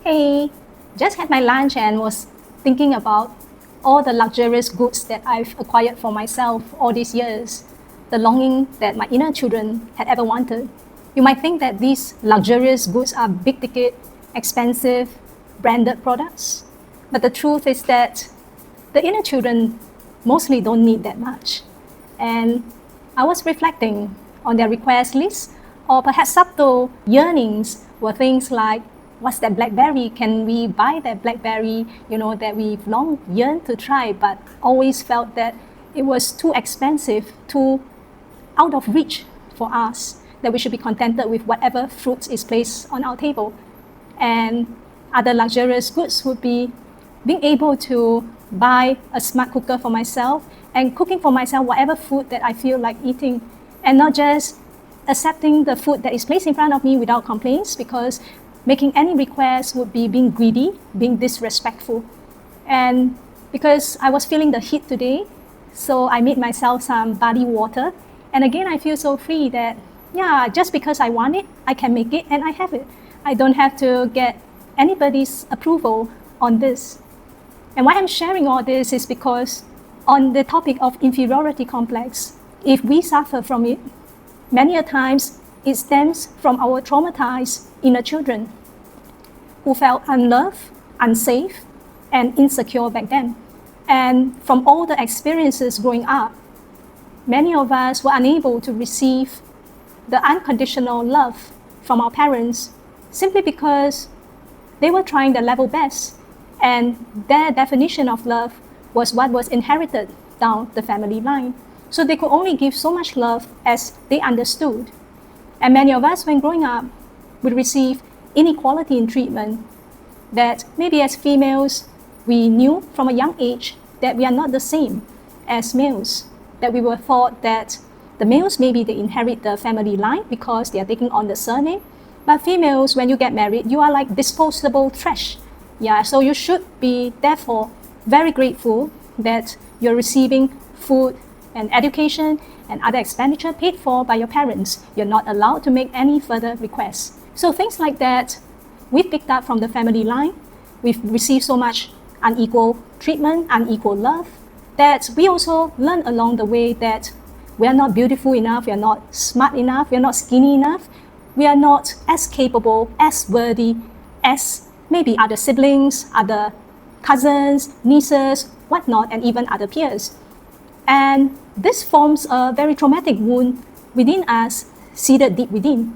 hey, just had my lunch and was thinking about all the luxurious goods that I've acquired for myself all these years, the longing that my inner children had ever wanted. You might think that these luxurious goods are big ticket, expensive, branded products, but the truth is that the inner children mostly don't need that much. And I was reflecting on their request list, or perhaps subtle yearnings were things like, what's that BlackBerry? Can we buy that BlackBerry, that we've long yearned to try, but always felt that it was too expensive, too out of reach for us, that we should be contented with whatever fruit is placed on our table. And other luxurious goods would be being able to buy a smart cooker for myself and cooking for myself whatever food that I feel like eating, and not just accepting the food that is placed in front of me without complaints, because making any request would be being greedy, being disrespectful. And because I was feeling the heat today, so I made myself some body water. And again, I feel so free that, just because I want it, I can make it and I have it. I don't have to get anybody's approval on this. And why I'm sharing all this is because on the topic of inferiority complex, if we suffer from it, many a times it stems from our traumatized inner children who felt unloved, unsafe, and insecure back then. And from all the experiences growing up, many of us were unable to receive the unconditional love from our parents simply because they were trying their level best, and their definition of love was what was inherited down the family line. So they could only give so much love as they understood. And many of us, when growing up, would receive inequality in treatment, that maybe as females, we knew from a young age that we are not the same as males, that we were taught that the males, maybe they inherit the family line because they are taking on the surname, but females, when you get married, you are like disposable trash. So you should be, therefore, very grateful that you're receiving food and education and other expenditure paid for by your parents. You're not allowed to make any further requests. So things like that, we've picked up from the family line. We've received so much unequal treatment, unequal love, that we also learn along the way that we are not beautiful enough, we are not smart enough, we are not skinny enough, we are not as capable, as worthy as maybe other siblings, other cousins, nieces, whatnot, and even other peers. And this forms a very traumatic wound within us, seated deep within.